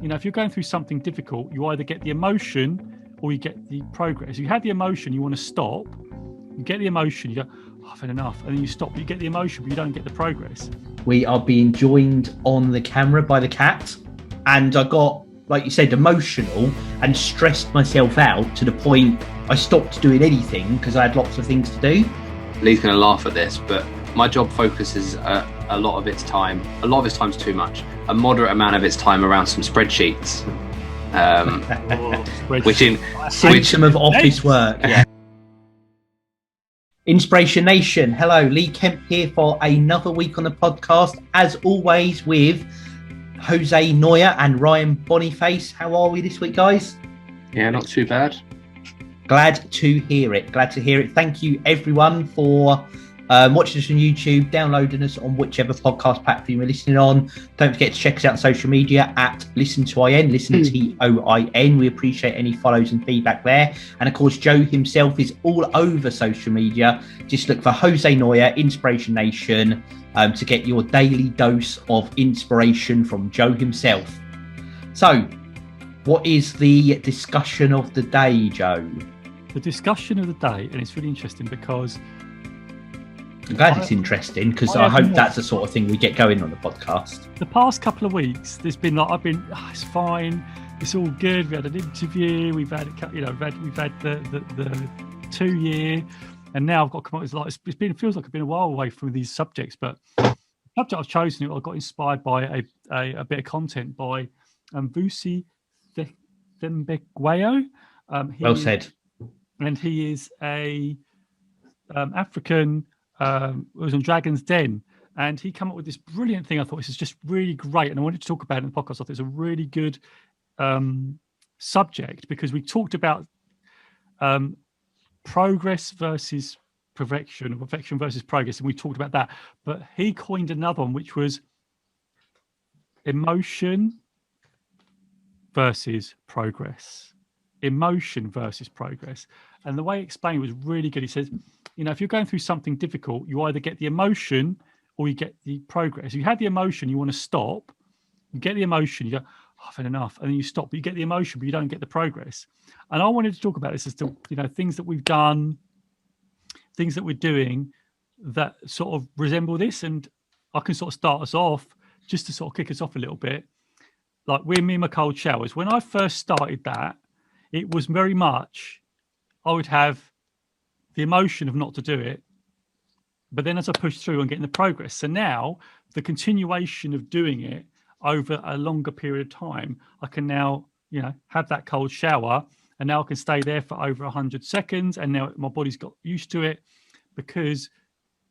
if you're going through something difficult, you either get the emotion or you get the progress. You have the emotion, you want to stop. You get the emotion, you go, I've had enough, and then you stop. You get the emotion, but you don't get the progress. We are being joined on the camera by the cat, and I got, like you said, emotional and stressed myself out to the point I stopped doing anything because I had lots of things to do. Lee's going to laugh at this, but my job focuses a lot of its time's too much, a moderate amount of its time around some spreadsheets. Symptom of office work. Yeah. Inspiration Nation, hello, Lee Kemp here for another week on the podcast, as always with Jose Noya and Ryan Boniface. How are we this week, guys? Yeah, not too bad. Glad to hear it. Thank you everyone for watching us on YouTube, downloading us on whichever podcast platform you're listening on. Don't forget to check us out on social media at Listen2IN, Listen T-O-I-N. We appreciate any follows and feedback there. And of course, Joe himself is all over social media. Just look for Jose Noya, Inspiration Nation, to get your daily dose of inspiration from Joe himself. So, what is the discussion of the day, Joe? The discussion of the day, and it's really interesting because I'm glad it's interesting because I hope that's the sort of thing we get going on the podcast. The past couple of weeks, there's been it's fine, it's all good. We had an interview, we've had the 2 year, and now I've got to come up with it feels like I've been a while away from these subjects, but the subject I've chosen, I got inspired by a bit of content by Vusi Thembekwayo. Well said. And he is a African. Was on Dragon's Den, and he came up with this brilliant thing. I thought this is just really great, and I wanted to talk about it in the podcast. I thought it's a really good subject because we talked about progress versus perfection, or perfection versus progress, and we talked about that. But he coined another one, which was emotion versus progress. Emotion versus progress. And the way he explained it was really good. He says, if you're going through something difficult, you either get the emotion or you get the progress. You have the emotion, you want to stop. You get the emotion, you go, I've had enough, and then you stop. But you get the emotion, but you don't get the progress. And I wanted to talk about this as to, things that we've done, things that we're doing that sort of resemble this. And I can sort of start us off just to sort of kick us off a little bit. Like me and my cold showers. When I first started that, it was very much, I would have the emotion of not to do it, but then as I push through and getting the progress. So now the continuation of doing it over a longer period of time, I can now, have that cold shower, and now I can stay there for over 100 seconds. And now my body's got used to it because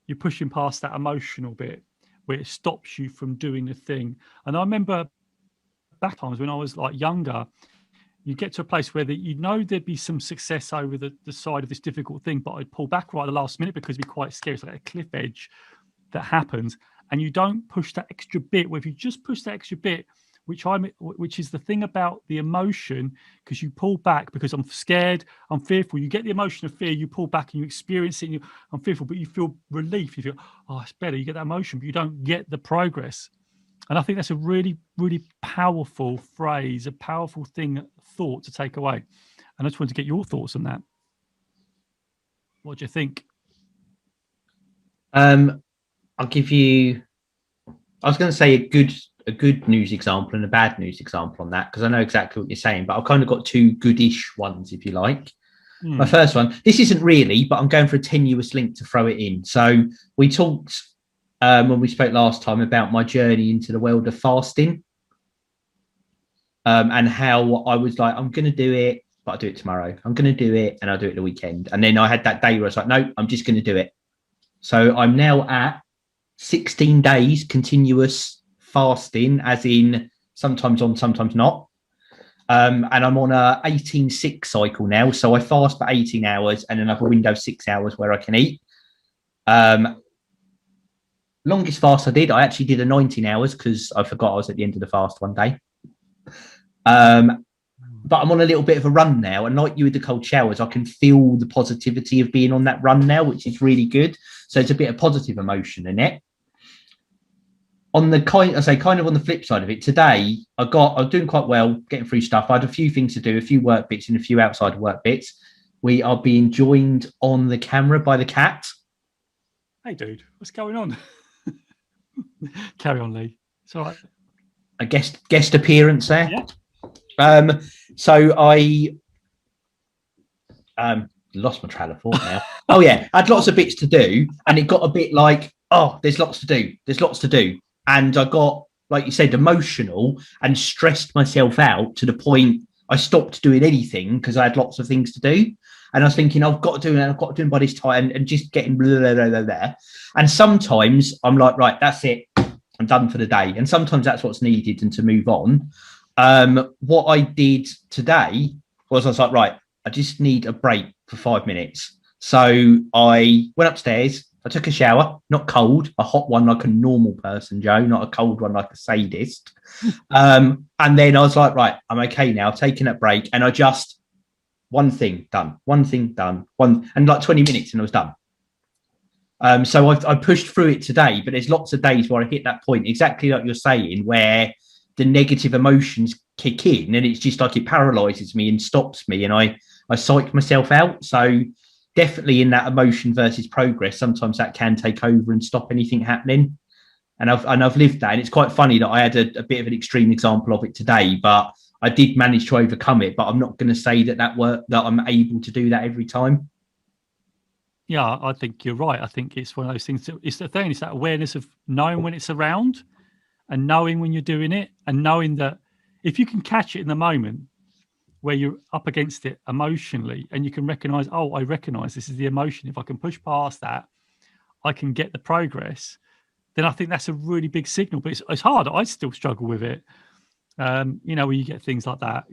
you're pushing past that emotional bit where it stops you from doing the thing. And I remember back times when I was like younger, you get to a place where there'd be some success over the side of this difficult thing, but I'd pull back right at the last minute because it'd be quite scary. It's like a cliff edge that happens, and you don't push that extra bit. Where if you just push that extra bit, which is the thing about the emotion, because you pull back because I'm scared, I'm fearful. You get the emotion of fear, you pull back and you experience it. And I'm fearful, but you feel relief. You feel, oh, it's better. You get that emotion, but you don't get the progress. And I think that's a really, really powerful phrase, a powerful thought to take away. And I just wanted to get your thoughts on that. What do you think? I'll give you, I was going to say a good news example and a bad news example on that, because I know exactly what you're saying, but I've kind of got two goodish ones, if you like. My first one, this isn't really, but I'm going for a tenuous link to throw it in. So we talked when we spoke last time about my journey into the world of fasting, and how I was like, I'm going to do it, but I'll do it tomorrow. I'm going to do it, and I'll do it the weekend. And then I had that day where I was like, no, I'm just going to do it. So I'm now at 16 days continuous fasting, as in sometimes on, sometimes not. And I'm on a 18-6 cycle now. So I fast for 18 hours and then I have a window of 6 hours where I can eat. Longest fast I did, I actually did a 19 hours because I forgot I was at the end of the fast one day. But I'm on a little bit of a run now, and like you with the cold showers, I can feel the positivity of being on that run now, which is really good. So it's a bit of positive emotion in it. on the kind of on the flip side of it, today I was doing quite well, getting through stuff. I had a few things to do, a few work bits and a few outside work bits. We are being joined on the camera by the cat. Hey, dude, what's going on? Carry on, Lee. It's all right. A guest appearance there. Yeah. So I lost my trail of thought now. Oh yeah, I had lots of bits to do, and it got a bit like, oh, there's lots to do, and I got, like you said, emotional and stressed myself out to the point I stopped doing anything because I had lots of things to do. And I was thinking, I've got to do it by this time, and just getting blah, blah, blah, blah, blah. And sometimes I'm like, right, that's it. I'm done for the day. And sometimes that's what's needed and to move on. What I did today was I was like, right, I just need a break for 5 minutes. So I went upstairs. I took a shower, not cold, a hot one like a normal person, Joe, not a cold one like a sadist. And then I was like, right, I'm okay now, taking that break. And I just, one thing done, and like 20 minutes and I was done. So I pushed through it today, but there's lots of days where I hit that point, exactly like you're saying, where the negative emotions kick in and it's just like it paralyzes me and stops me and I psych myself out. So definitely in that emotion versus progress, sometimes that can take over and stop anything happening. And I've lived that. And it's quite funny that I had a bit of an extreme example of it today, but I did manage to overcome it. But I'm not going to say that I'm able to do that every time. Yeah, I think you're right. I think it's one of those things. It's the thing. It's that awareness of knowing when it's around and knowing when you're doing it and knowing that if you can catch it in the moment where you're up against it emotionally and you can recognize, oh, I recognize this is the emotion. If I can push past that, I can get the progress. Then I think that's a really big signal. But it's hard. I still struggle with it. When you get things like that,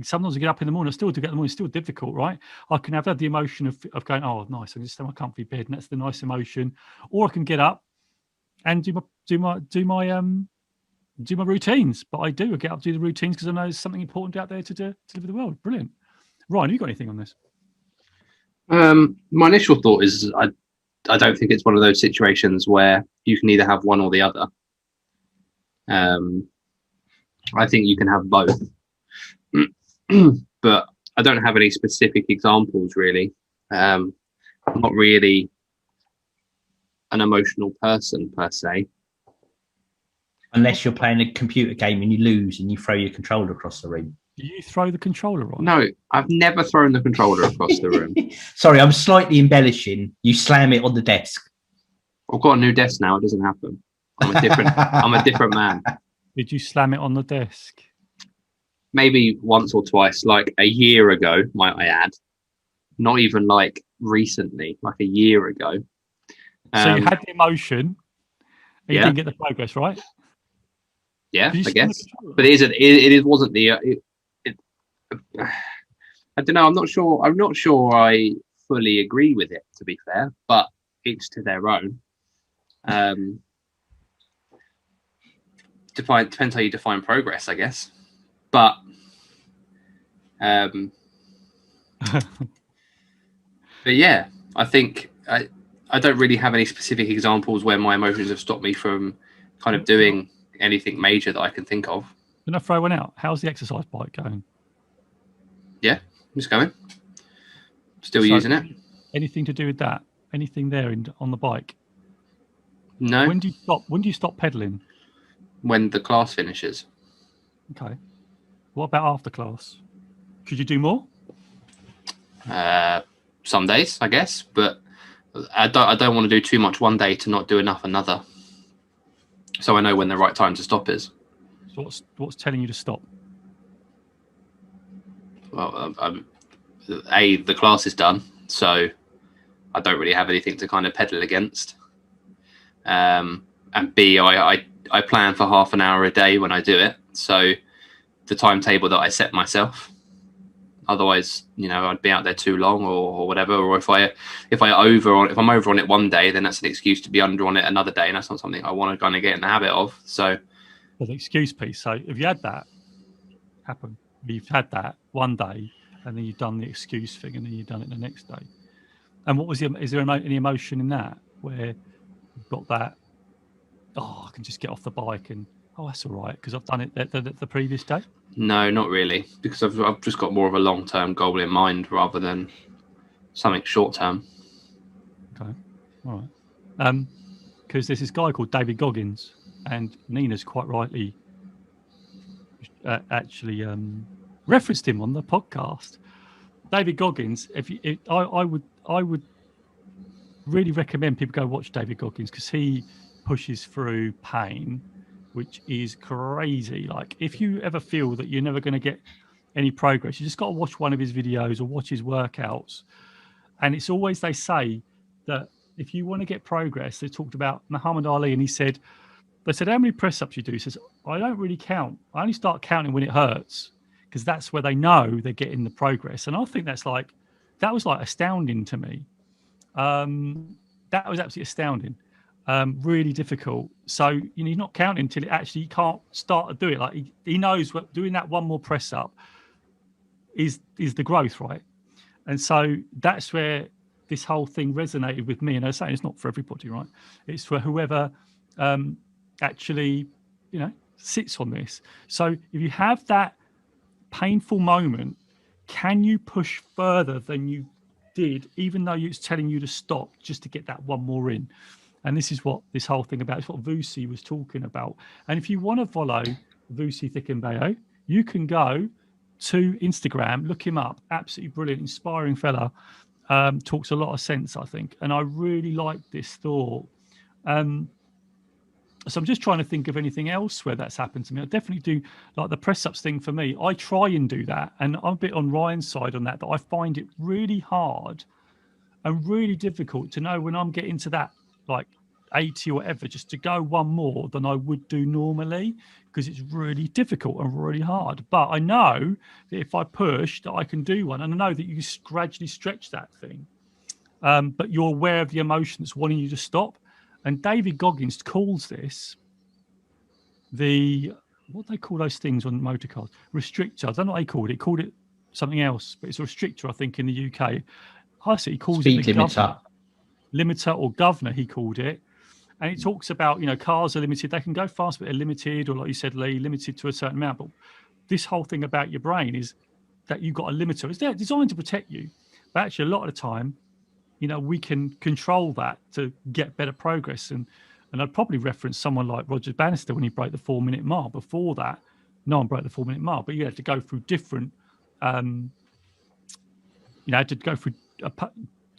sometimes I get up in the morning, I still do get in the morning, it's still difficult, right? I can have had the emotion of going, oh, nice, I can just stay in my comfy bed, and that's the nice emotion. Or I can get up and do my routines. But I get up, do the routines because I know there's something important out there to live in the world. Brilliant. Ryan, have you got anything on this? My initial thought is I don't think it's one of those situations where you can either have one or the other. I think you can have both. But I don't have any specific examples really. I'm not really an emotional person per se. Unless you're playing a computer game and you lose and you throw your controller across the room. Do you throw the controller on? No, I've never thrown the controller across the room. Sorry, I'm slightly embellishing. You slam it on the desk. I've got a new desk now. It doesn't happen. I'm a different man. Did you slam it on the desk? Maybe once or twice, like a year ago, might I add. Not even like recently, like a year ago. So you had the emotion, and you didn't get the progress, right? Yeah, I guess. But it wasn't the. I don't know. I'm not sure. I fully agree with it, to be fair, but each to their own. Depends how you define progress, I guess. But yeah, I think I don't really have any specific examples where my emotions have stopped me from kind of doing anything major that I can think of. Can I throw one out? How's the exercise bike going? Yeah, it's going. Still using it. Anything to do with that? Anything there on the bike? No. When do you stop pedaling? When the class finishes. Okay. What about after class? Could you do more? Some days, I guess, but I don't want to do too much one day to not do enough another. So I know when the right time to stop is. So what's telling you to stop? Well, the class is done, so I don't really have anything to kind of pedal against. And B, I plan for half an hour a day when I do it. So the timetable that I set myself. Otherwise, I'd be out there too long or whatever. Or if I'm over on it one day, then that's an excuse to be under on it another day, and that's not something I want to kind of get in the habit of. So, the excuse piece. So, if you had that happen, you've had that one day, and then you've done the excuse thing, and then you've done it the next day. And what was is there any emotion in that where you've got that oh, I can just get off the bike and, oh, that's all right, because I've done it the previous day? No, not really, because I've just got more of a long-term goal in mind rather than something short-term. Okay, all right. Because there's this guy called David Goggins, and Nina's quite rightly actually referenced him on the podcast. David Goggins, I would really recommend people go watch David Goggins, because he pushes through pain, which is crazy. Like, if you ever feel that you're never going to get any progress, you just got to watch one of his videos or watch his workouts. And it's always, they say that if you want to get progress, they talked about Muhammad Ali, and they said, how many press ups you do? He says, I don't really count. I only start counting when it hurts, because that's where they know they're getting the progress. And I think that was astounding to me. That was absolutely astounding. Really difficult. So, you're not counting until it actually, you can't start to do it. Like, he knows what doing that one more press up is the growth, right? And so that's where this whole thing resonated with me. And I was saying, it's not for everybody, right? It's for whoever actually, sits on this. So if you have that painful moment, can you push further than you did, even though it's telling you to stop, just to get that one more in? And this is what this whole thing about. It's what Vusi was talking about. And if you want to follow Vusi Thickenbayo, you can go to Instagram, look him up. Absolutely brilliant, inspiring fella. Talks a lot of sense, I think. And I really like this thought. So I'm just trying to think of anything else where that's happened to me. I definitely do, like the press ups thing for me. I try and do that. And I'm a bit on Ryan's side on that I find it really hard and really difficult to know when I'm getting to that, like 80 or whatever, just to go one more than I would do normally, because it's really difficult and really hard. But I know that if I push, that I can do one. And I know that you gradually stretch that thing. But you're aware of the emotion that's wanting you to stop. And David Goggins calls this what they call those things on motor cars? Restrictor. I don't know what they called it. He called it something else, but it's a restrictor, I think, in the UK. I see he calls Speed it the limiter. Limiter or governor, he called it. And it talks about, cars are limited. They can go fast, but they're limited, or like you said, Lee, limited to a certain amount. But this whole thing about your brain is that you've got a limiter. It's there, designed to protect you. But actually, a lot of the time, we can control that to get better progress. And I'd probably reference someone like Roger Bannister when he broke the 4-minute mile. Before that, no one broke the 4-minute mile, but you had to go through different, had to go through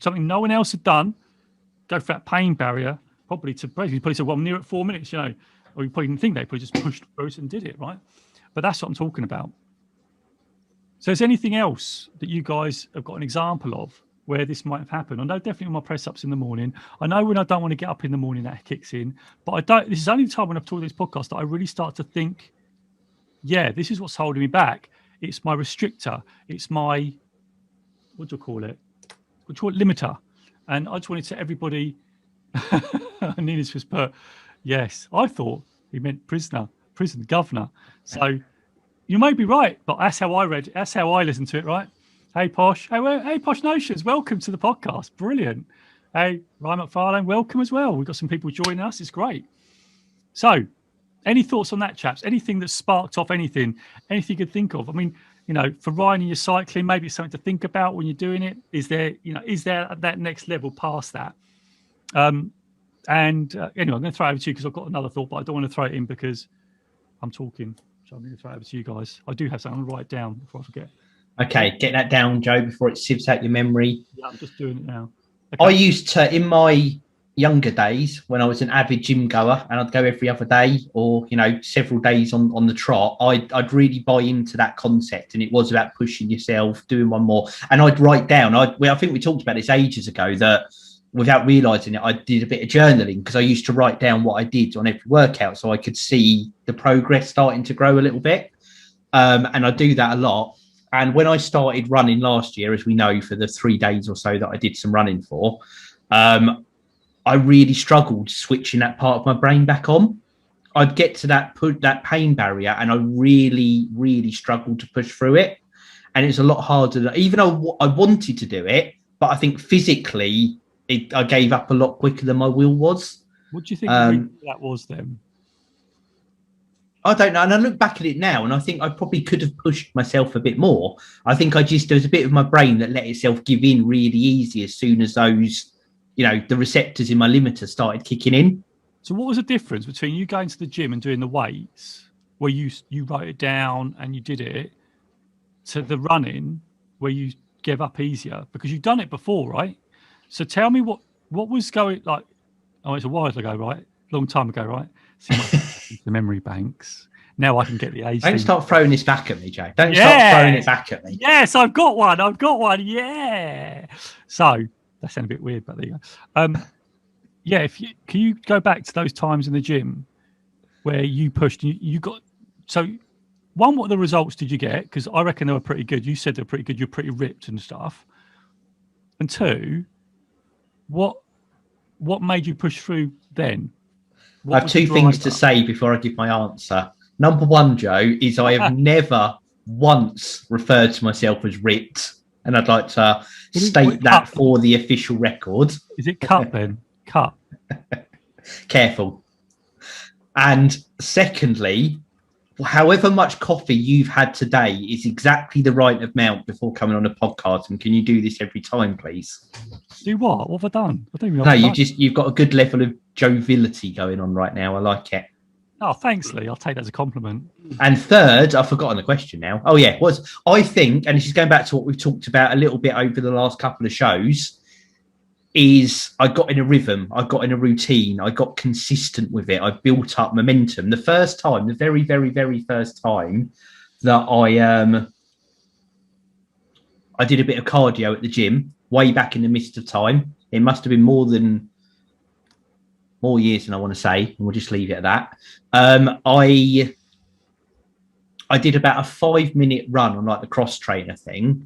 something no one else had done, go through that pain barrier, probably say, well, I'm near at 4 minutes, or you probably didn't think they probably just pushed through it and did it, right? But that's what I'm talking about. So is there anything else that you guys have got an example of where this might have happened? I know definitely on my press ups in the morning. I know when I don't want to get up in the morning, that kicks in. But this is only the time when I've talked this podcast that I really start to think, yeah, this is what's holding me back. It's my restrictor. It's my, what do you call it? Limiter. And I just wanted to everybody, Nina's just put, yes, I thought he meant prison governor. So you may be right, but that's how I read it. That's how I listened to it, right? Hey, Posh. Hey, Posh Notions. Welcome to the podcast. Brilliant. Hey, Ryan McFarlane, welcome as well. We've got some people joining us. It's great. So, any thoughts on that, chaps? Anything that sparked off anything you could think of? I mean, for Ryan and your cycling, maybe it's something to think about when you're doing it. Is there that next level past that? Anyway, I'm going to throw it over to you because I've got another thought, but I don't want to throw it in because I'm talking. So I'm going to throw it over to you guys. I do have something. I'm going to write it down before I forget. Okay, get that down, Joe, before it sieves out your memory. Yeah, I'm just doing it now. Okay. I used to, in my younger days, when I was an avid gym goer, and I'd go every other day or, several days on the trot, I'd really buy into that concept. And it was about pushing yourself, doing one more. And I'd write down, I think we talked about this ages ago, that without realizing it, I did a bit of journaling because I used to write down what I did on every workout so I could see the progress starting to grow a little bit. And I do that a lot. And when I started running last year, as we know, for the 3 days or so that I did some running for, I really struggled switching that part of my brain back on. I'd get to that pain barrier and I really, really struggled to push through it. And it's a lot harder, even though I wanted to do it, but I think physically I gave up a lot quicker than my will was. What do you think the reason for that was then? I don't know. And I look back at it now and I think I probably could have pushed myself a bit more. I think there was a bit of my brain that let itself give in really easy as soon as those, the receptors in my limiter started kicking in. So what was the difference between you going to the gym and doing the weights, where you wrote it down and you did it, to the running where you gave up easier? Because you've done it before, right? So tell me what was going like. Oh, it's a while ago, right? Long time ago, right? See the memory banks. Now I can get the age. Don't start throwing this back at me, Joe. Don't start throwing it back at me. Yes, I've got one. Yeah. So that sounded a bit weird, but there you go. Yeah. Can you go back to those times in the gym where you pushed? You got so. One, what the results did you get? Because I reckon they were pretty good. You said they're pretty good. You're pretty ripped and stuff. And two, what made you push through then? I have two things to say before I give my answer. Number one, Joe, is I have never once referred to myself as ripped, and I'd like to state that for the official record. Is it cut then? Cut. Careful. And secondly, however much coffee you've had today is exactly the right amount before coming on a podcast. And can you do this every time, please? Do what? What have I done? I don't even know. No, you've got a good level of joviality going on right now. I like it. Oh, thanks, Lee. I'll take that as a compliment. And third, I've forgotten the question now. Oh, yeah. I think, and this is going back to what we've talked about a little bit over the last couple of shows, is I got in a rhythm, I got in a routine, I got consistent with it, I built up momentum. The very, very, very first time that I did a bit of cardio at the gym, way back in the midst of time. It must have been more years than I want to say, and we'll just leave it at that. I did about a 5-minute run on like the cross trainer thing,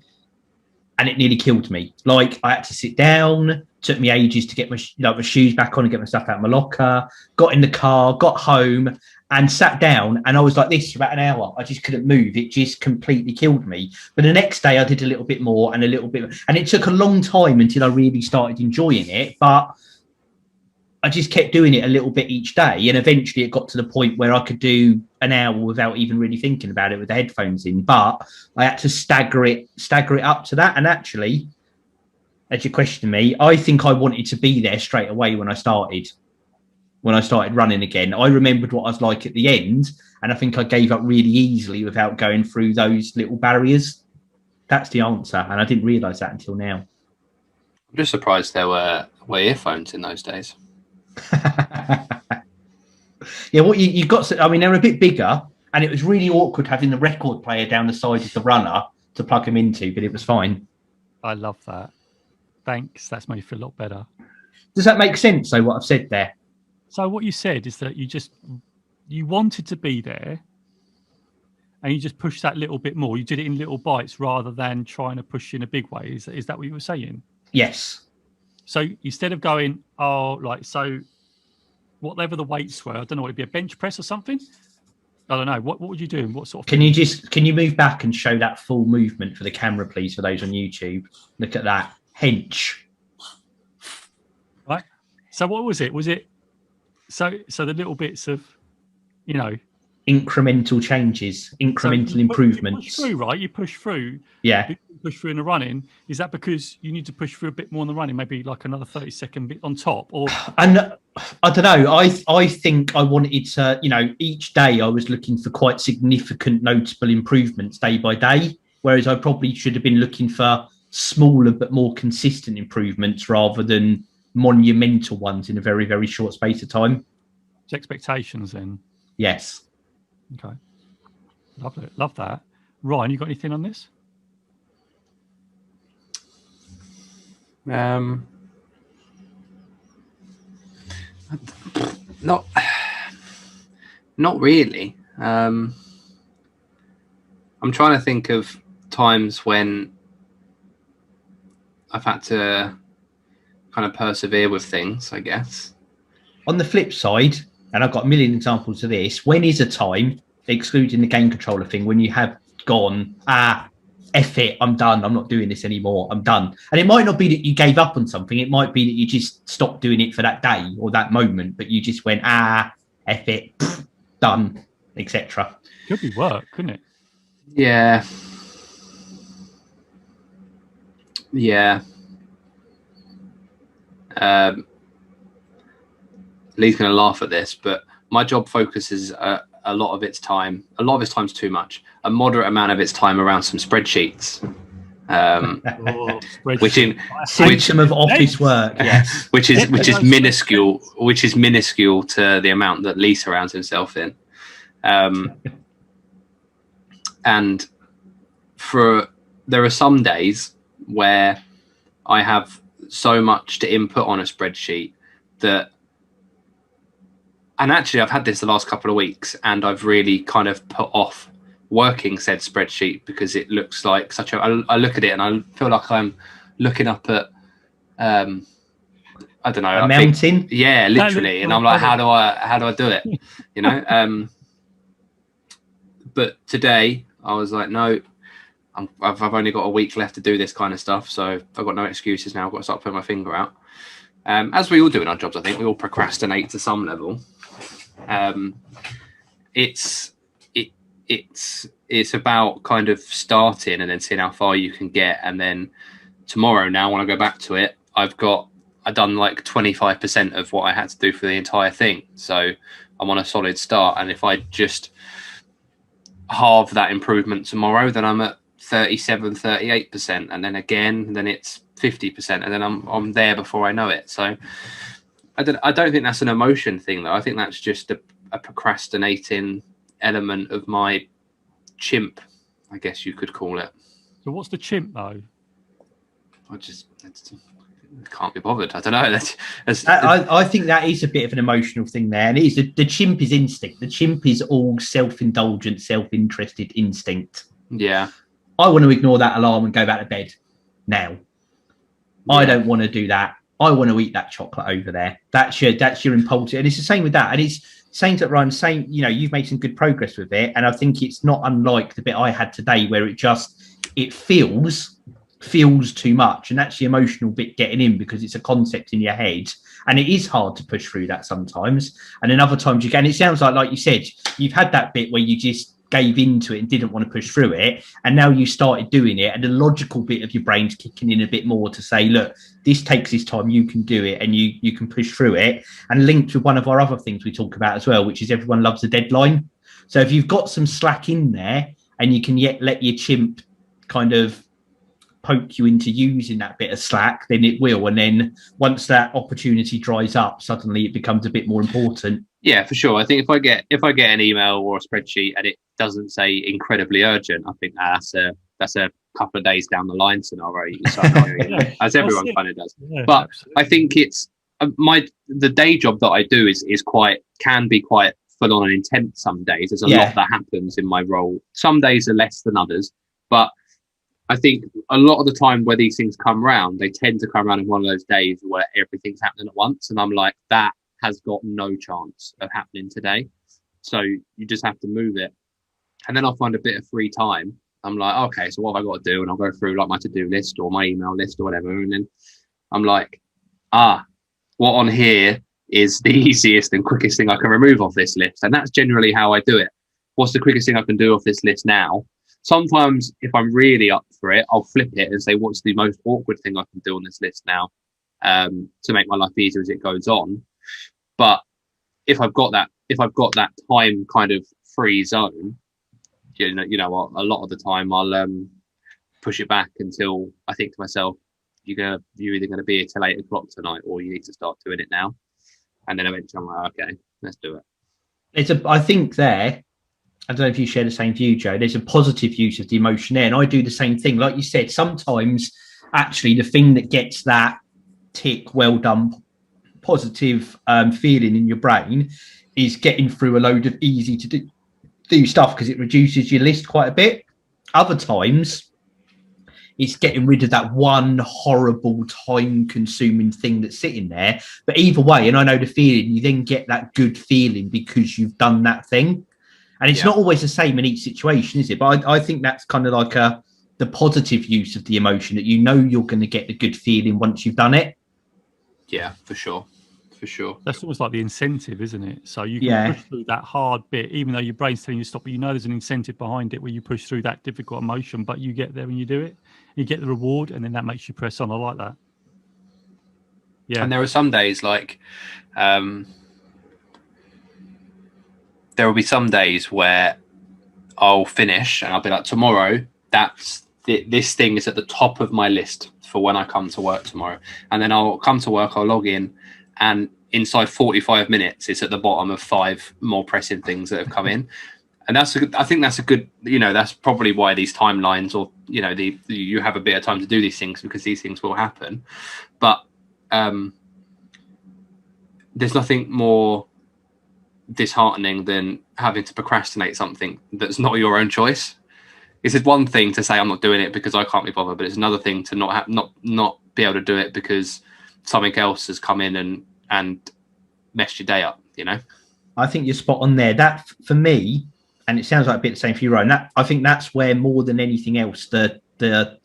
and it nearly killed me. Like, I had to sit down, took me ages to get my shoes back on and get my stuff out of my locker, got in the car, got home and sat down, and I was like this for about an hour. I just couldn't move. It just completely killed me. But the next day I did a little bit more and a little bit, and it took a long time until I really started enjoying it. But I just kept doing it a little bit each day, and eventually it got to the point where I could do an hour without even really thinking about it with the headphones in. But I had to stagger it up to that. And actually, as you questioned me, I think I wanted to be there straight away when I started running again. I remembered what I was like at the end, and I think I gave up really easily without going through those little barriers. That's the answer, and I didn't realise that until now. I'm just surprised there were earphones in those days. Yeah, what you got? I mean, they're a bit bigger, and it was really awkward having the record player down the side of the runner to plug them into, but it was fine. I love that. Thanks. That's made me feel a lot better. Does that make sense, though, what I've said there? So what you said is that you wanted to be there, and you just pushed that little bit more. You did it in little bites rather than trying to push in a big way. Is that what you were saying? Yes. So instead of going, whatever the weights were, I don't know, it'd be a bench press or something. I don't know. What would you do? What sort of? Can you move back and show that full movement for the camera, please, for those on YouTube? Look at that hench. Right. So what was it? Was it so the little bits of, incremental changes, incremental improvements. You push through, right? You push through. Yeah. You push through in the running. Is that because you need to push through a bit more in the running, maybe like another 30-second bit on top? Or and I don't know. I think I wanted to, each day I was looking for quite significant, notable improvements day by day, whereas I probably should have been looking for smaller but more consistent improvements rather than monumental ones in a very, very short space of time. It's expectations then. Yes. Okay. Love that. Ryan, you got anything on this? Not really. I'm trying to think of times when I've had to kind of persevere with things, I guess. On the flip side, and I've got a million examples of this, when is a time, excluding the game controller thing, when you have gone, F it, I'm done. I'm not doing this anymore. I'm done. And it might not be that you gave up on something. It might be that you just stopped doing it for that day or that moment, but you just went, F it, done, etc. Could be work, couldn't it? Yeah. Yeah. Lee's going to laugh at this, but my job focuses a lot of its time's too much, a moderate amount of its time around some spreadsheets. Which of office work, yes. which is minuscule to the amount that Lee surrounds himself in. And there are some days where I have so much to input on a spreadsheet that, and actually I've had this the last couple of weeks, and I've really kind of put off working said spreadsheet because it looks like I look at it and I feel like I'm looking up at I don't know, a mountain. Yeah, literally. And I'm like, how do I do it? You know? But today I was like, no, I've only got a week left to do this kind of stuff, so I've got no excuses now. I've got to start putting my finger out. As we all do in our jobs, I think we all procrastinate to some level. It's about kind of starting and then seeing how far you can get, and then tomorrow, now when I go back to it, I've done like 25% of what I had to do for the entire thing, so I'm on a solid start. And if I just halve that improvement tomorrow, then I'm at 37-38%, and then again, then it's 50%, and then I'm there before I know it. So I don't think that's an emotion thing, though. I think that's just a procrastinating element of my chimp, I guess you could call it. So what's the chimp, though? I can't be bothered. I don't know. I think that is a bit of an emotional thing there, and it is the chimp is instinct. The chimp is all self-indulgent, self-interested instinct. Yeah. I want to ignore that alarm and go back to bed now. Yeah. I don't want to do that. I want to eat that chocolate over there. That's your impulsive. And it's the same with that. And it's saying that Ryan's saying, you know, you've made some good progress with it. And I think it's not unlike the bit I had today where it feels too much. And that's the emotional bit getting in, because it's a concept in your head. And it is hard to push through that sometimes. And then other times you can. It sounds like you said, you've had that bit where you just gave into it and didn't want to push through it, and now you started doing it, and the logical bit of your brain's kicking in a bit more to say, look, this takes this time, you can do it, and you can push through it. And linked with one of our other things we talk about as well, which is everyone loves a deadline. So if you've got some slack in there and you can yet let your chimp kind of poke you into using that bit of slack, then it will. And then once that opportunity dries up, suddenly it becomes a bit more important. Yeah, for sure. I think if I get an email or a spreadsheet and it doesn't say incredibly urgent, I think that's a couple of days down the line scenario. As everyone kind of does. Yeah, but absolutely. I think it's the day job that I do can be quite full on and intense some days. There's a lot that happens in my role. Some days are less than others, but I think a lot of the time where these things come around, they tend to come around in one of those days where everything's happening at once, and I'm like, that has got no chance of happening today. So you just have to move it. And then I'll find a bit of free time. I'm like, okay, so what have I got to do? And I'll go through like my to-do list or my email list or whatever. And then I'm like, what on here is the easiest and quickest thing I can remove off this list? And that's generally how I do it. What's the quickest thing I can do off this list now? Sometimes if I'm really up for it, I'll flip it and say, what's the most awkward thing I can do on this list now, to make my life easier as it goes on. But if I've got that time kind of free zone, you know what, a lot of the time I'll push it back until I think to myself, you're either going to be here till 8 o'clock tonight, or you need to start doing it now. And then eventually I'm like, okay, let's do it. I think there, I don't know if you share the same view, Joe, there's a positive use of the emotion there. And I do the same thing. Like you said, sometimes actually the thing that gets that tick, well done, positive feeling in your brain is getting through a load of easy to do stuff, because it reduces your list quite a bit. Other times it's getting rid of that one horrible time consuming thing that's sitting there. But either way, and I know the feeling, you then get that good feeling because you've done that thing. And it's not always the same in each situation, is it? But I think that's kind of like the positive use of the emotion, that you know you're going to get the good feeling once you've done it. Yeah, for sure. That's almost like the incentive, isn't it? So you can push through that hard bit, even though your brain's telling you to stop, but you know there's an incentive behind it where you push through that difficult emotion, but you get there and you do it. You get the reward, and then that makes you press on. I like that. Yeah. And there are some days like there will be some days where I'll finish and I'll be like, tomorrow, this thing is at the top of my list for when I come to work tomorrow. And then I'll come to work, I'll log in, and inside 45 minutes, it's at the bottom of 5 more pressing things that have come in. And I think that's a good, that's probably why these timelines, or, you have a bit of time to do these things, because these things will happen. But there's nothing more disheartening than having to procrastinate something that's not your own choice. It's one thing to say I'm not doing it because I can't be bothered, but it's another thing to not be able to do it because something else has come in and messed your day up. I think you're spot on there. That for me, and it sounds like a bit the same for you, Ryan. I think that's where more than anything else the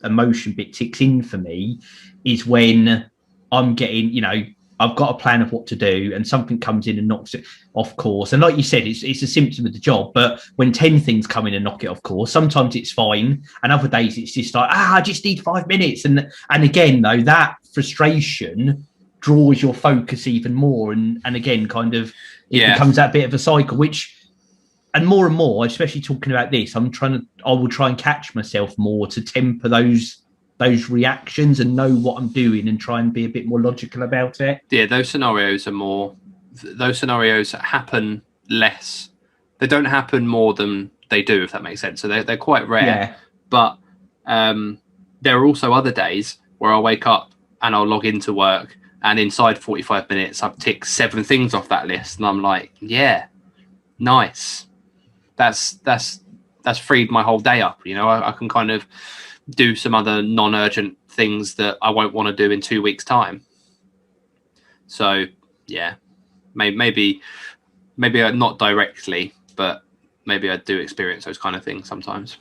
emotion bit ticks in for me, is when I'm getting, I've got a plan of what to do and something comes in and knocks it off course. And like you said, it's a symptom of the job. But when 10 things come in and knock it off course, sometimes it's fine. And other days it's just like, I just need 5 minutes. And again, though, that frustration draws your focus even more. And again, kind of, it becomes that bit of a cycle, and more, especially talking about this, I will try and catch myself more to temper those reactions and know what I'm doing and try and be a bit more logical about it. Yeah, those scenarios happen less. They don't happen more than they do, if that makes sense. So they're quite rare. Yeah. But there are also other days where I'll wake up and I'll log into work, and inside 45 minutes I've ticked 7 things off that list, and I'm like, yeah, nice. That's freed my whole day up. I can kind of do some other non-urgent things that I won't want to do in 2 weeks' time. So yeah, maybe not directly, but maybe I do experience those kind of things sometimes.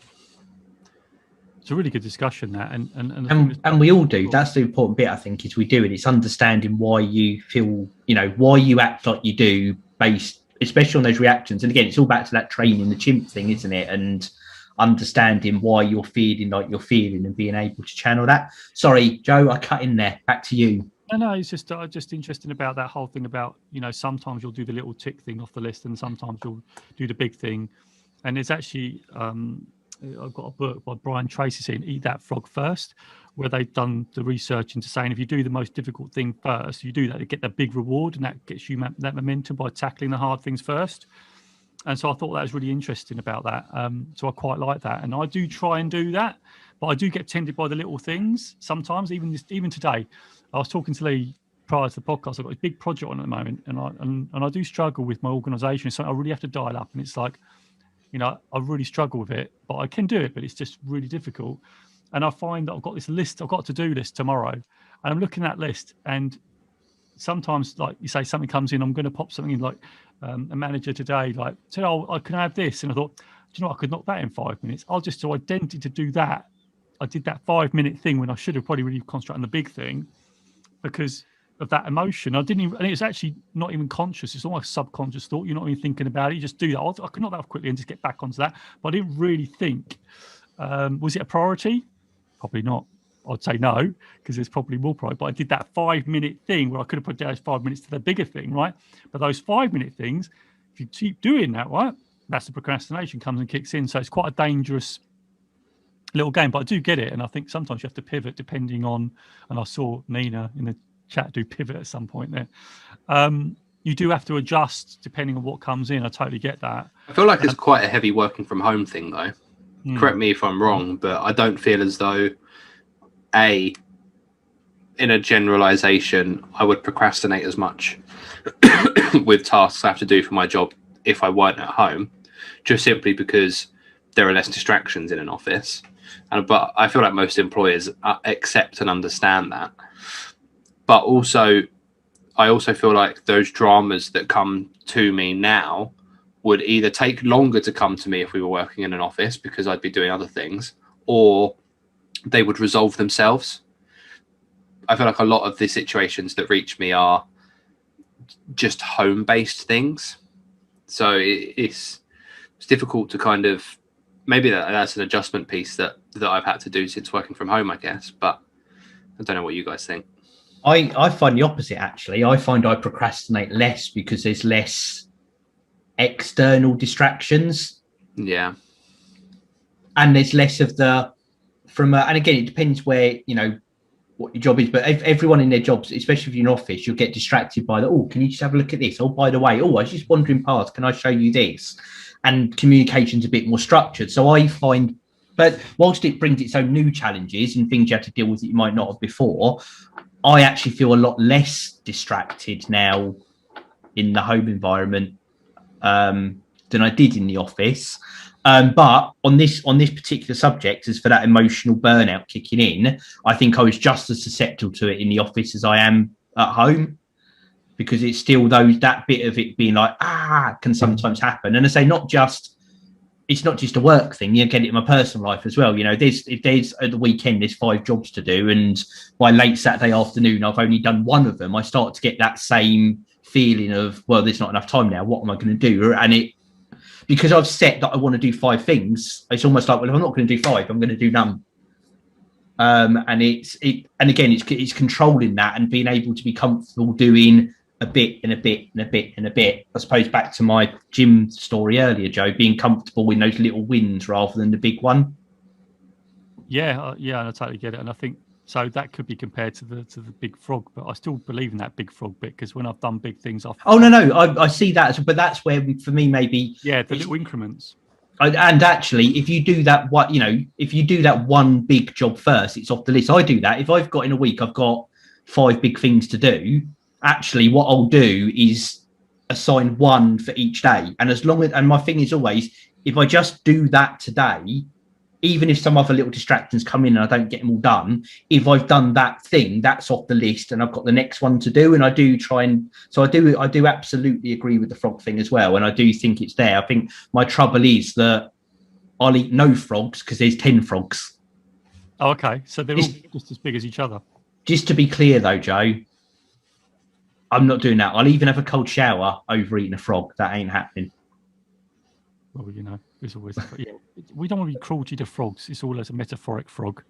It's a really good discussion, that, and we all do. That's the important bit, I think, is we do it. It's understanding why you feel, why you act like you do, based especially on those reactions. And again, it's all back to that training the chimp thing, isn't it? And understanding why you're feeling like you're feeling and being able to channel that. Sorry, Joe, I cut in there. Back to you. No, it's just interesting about that whole thing about, sometimes you'll do the little tick thing off the list and sometimes you'll do the big thing. And it's actually, I've got a book by Brian Tracy saying Eat That Frog First, where they've done the research into saying if you do the most difficult thing first, you do that to get the big reward, and that gets you that momentum by tackling the hard things first. And so I thought that was really interesting about that. So I quite like that. And I do try and do that, but I do get tempted by the little things sometimes. Even today, I was talking to Lee prior to the podcast. I've got a big project on at the moment, and I do struggle with my organisation. So I really have to dial up, and it's like, I really struggle with it, but I can do it, but it's just really difficult. And I find that I've got this list, I've got a to-do list tomorrow, and I'm looking at that list, and sometimes, like you say, something comes in, I'm going to pop something in, like a manager today, like, said, oh, I can have this. And I thought, do you know what, I could knock that in 5 minutes. I'll just identity to do that. I did that 5-minute thing when I should have probably really concentrated on the big thing because of that emotion. I didn't even, and it's actually not even conscious. It's almost subconscious thought. You're not even thinking about it. You just do that. I could knock that off quickly and just get back onto that. But I didn't really think, was it a priority? Probably not. I'd say no, because there's probably more priority. But I did that 5-minute thing where I could have put those 5 minutes to the bigger thing, right? But those 5-minute things, if you keep doing that, right, that's the procrastination comes and kicks in. So it's quite a dangerous little game. But I do get it. And I think sometimes you have to pivot depending on, and I saw Nina in the chat do pivot at some point there. You do have to adjust depending on what comes in. I totally get that. I feel like it's quite a heavy working from home thing, though. Correct me if I'm wrong, but I don't feel as though, in a generalization, I would procrastinate as much with tasks I have to do for my job if I weren't at home, just simply because there are less distractions in an office. But I feel like most employers accept and understand that. But also, I also feel like those dramas that come to me now would either take longer to come to me if we were working in an office because I'd be doing other things, or they would resolve themselves. I feel like a lot of the situations that reach me are just home-based things. So it's difficult to kind of, maybe that's an adjustment piece that I've had to do since working from home, I guess. But I don't know what you guys think. I find the opposite, actually. I find I procrastinate less because there's less external distractions. Yeah. And there's less of the, and again, it depends where, you know, what your job is, but if everyone in their jobs, especially if you're in an office, you'll get distracted by can you just have a look at this? Oh, by the way, I was just wandering past, can I show you this? And communication's a bit more structured. So I find, but whilst it brings its own new challenges and things you have to deal with that you might not have before, I actually feel a lot less distracted now in the home environment than I did in the office. But on this particular subject, as for that emotional burnout kicking in, I think I was just as susceptible to it in the office as I am at home, because it's still that bit of it being like, can sometimes happen. And I say, it's not just a work thing. You get it in my personal life as well. You know, if there's at the weekend, there's 5 jobs to do, and by late Saturday afternoon, I've only done one of them. I start to get that same feeling of, well, there's not enough time now. What am I going to do? And because I've set that I want to do 5 things, it's almost like, well, if I'm not going to do 5, I'm going to do none. And again, it's controlling that and being able to be comfortable doing a bit and a bit and a bit and a bit. I suppose back to my gym story earlier, Joe, being comfortable in those little wins rather than the big one. Yeah, and I totally get it. And I think so that could be compared to the big frog, but I still believe in that big frog bit, because when I've done big things, I see that, but that's where for me maybe the little increments. And actually, if you do that, if you do that one big job first, it's off the list. I do that. If I've got in a week, I've got 5 big things to do. Actually, what I'll do is assign 1 for each day. And my thing is always, if I just do that today, even if some other little distractions come in and I don't get them all done, if I've done that thing, that's off the list and I've got the next one to do. And I do I do absolutely agree with the frog thing as well. And I do think it's there. I think my trouble is that I'll eat no frogs because there's 10 frogs. Oh, okay. So they're all just as big as each other. Just to be clear though, Joe, I'm not doing that. I'll even have a cold shower over eating a frog. That ain't happening. Well, you know, there's always, we don't want to be cruelty to frogs. It's all as a metaphoric frog.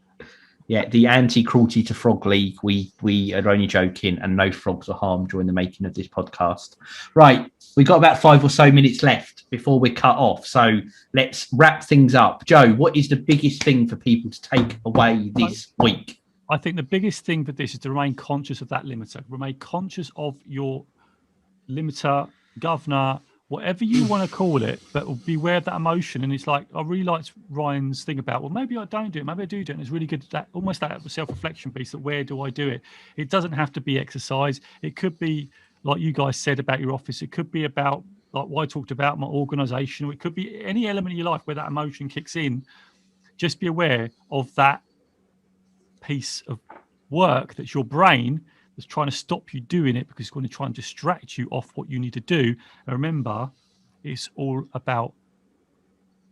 Yeah, the anti-cruelty to frog league. We are only joking, and no frogs are harmed during the making of this podcast. Right, we've got about 5 or so minutes left before we're cut off. So let's wrap things up. Joe, what is the biggest thing for people to take away this week? I think the biggest thing for this is to remain conscious of that limiter. Remain conscious of your limiter, governor, whatever you want to call it, but beware of that emotion. And it's like, I really liked Ryan's thing about, well, maybe I don't do it, maybe I do it. And it's really good, that almost that self-reflection piece, that where do I do it? It doesn't have to be exercise. It could be, like you guys said about your office, it could be about, like what I talked about, my organization. It could be any element of your life where that emotion kicks in. Just be aware of that piece of work that's your brain that's trying to stop you doing it, because it's going to try and distract you off what you need to do. And remember, it's all about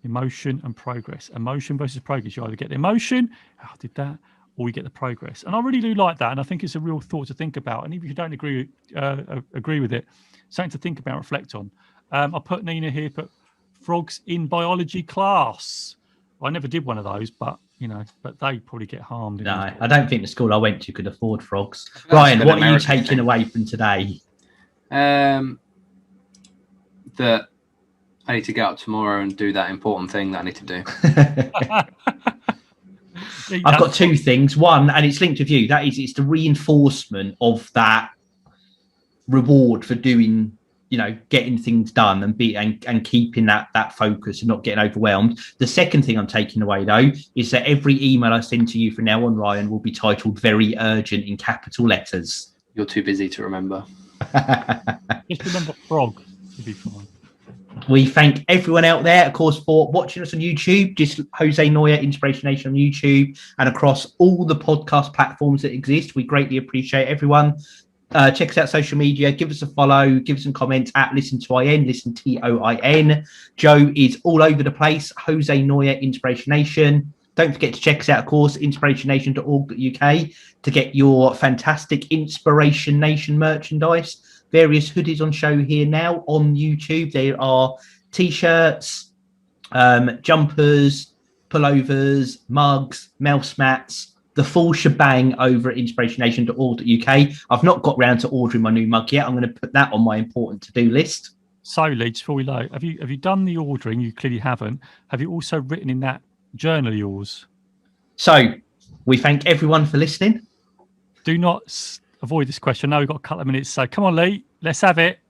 emotion and progress. Emotion versus progress. You either get the emotion, I did that, or you get the progress. And I really do like that. And I think it's a real thought to think about. And even if you don't agree with it, something to think about, reflect on. I put Nina here, put frogs in biology class. I never did one of those, but but they probably get harmed. No, I don't think the school I went to could afford frogs. Ryan, what are you taking away from today? That I need to get up tomorrow and do that important thing that I need to do. I've got 2 things. One, and it's linked with you, that is, it's the reinforcement of that reward for doing, getting things done and keeping that focus and not getting overwhelmed. The second thing I'm taking away, though, is that every email I send to you from now on, Ryan, will be titled "Very Urgent" in capital letters. You're too busy to remember. Just remember frog. You'll be fine. We thank everyone out there, of course, for watching us on YouTube. Just Jose Noya-Inspiration on YouTube and across all the podcast platforms that exist. We greatly appreciate everyone. Check us out social media, give us a follow, give us some comments at Listen to IN, Listen TOIN. Joe is all over the place, Jose Noya-Inspiration. Don't forget to check us out, of course, inspirationnation.org.uk to get your fantastic Inspiration Nation merchandise. Various hoodies on show here now on YouTube. There are T-shirts, jumpers, pullovers, mugs, mouse mats, the full shebang over at inspirationnation.org.uk. I've not got round to ordering my new mug yet. I'm going to put that on my important to-do list. So, Lee, just before we load, have you done the ordering? You clearly haven't. Have you also written in that journal of yours? So, we thank everyone for listening. Do not avoid this question. Now we've got a couple of minutes. So, come on, Lee, let's have it.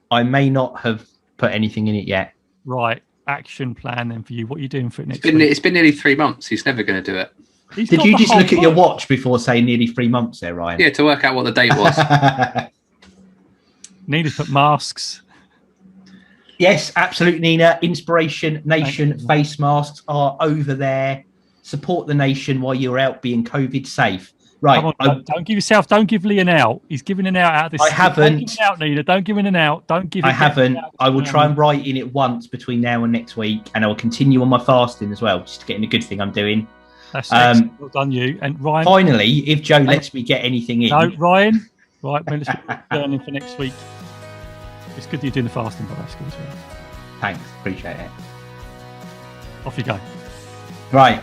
I may not have put anything in it yet. Right. Action plan then for you. What are you doing for it next week? Week? It's been nearly 3 months. He's never going to do it. Did you just look at your watch before saying nearly 3 months there, Ryan? Yeah, to work out what the date was. Need to put masks. Yes, absolutely, Nina. Inspiration Nation face masks are over there. Support the nation while you're out being COVID safe. Right. Come on, don't give Lee an out. He's giving an out of this. I haven't. Don't give an out, Nina. Don't give him an out. Don't give him I haven't. I will try and write in it once between now and next week, and I will continue on my fasting as well, just to get in the good thing I'm doing. That's excellent. Well done, you. And Ryan. Finally, if Joe lets me get anything in. No, Ryan. Right, well, let's learn for next week. It's good that you're doing the fasting, but that's good as well. Thanks, appreciate it. Off you go. Right.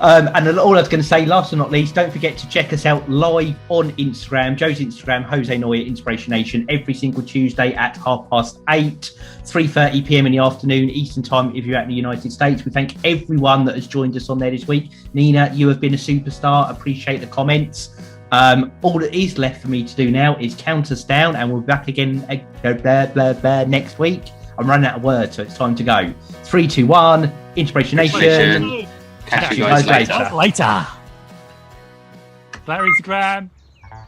And all I was going to say, last but not least, don't forget to check us out live on Instagram. Joe's Instagram, Jose Noya, Inspiration Nation, every single Tuesday at 8:30, 3:30 p.m. in the afternoon, Eastern Time, if you're out in the United States. We thank everyone that has joined us on there this week. Nina, you have been a superstar. Appreciate the comments. All that is left for me to do now is count us down, and we'll be back again next week. I'm running out of words, so it's time to go. 3, 2, 1. Inspiration Nation. Catch you guys later. That Instagram.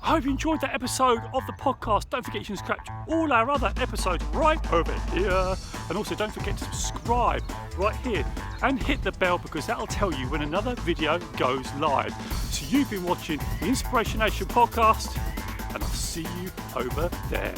I hope you enjoyed that episode of the podcast. Don't forget you can subscribe to all our other episodes right over here. And also don't forget to subscribe right here and hit the bell, because that'll tell you when another video goes live. So you've been watching the Inspiration Nation podcast, and I'll see you over there.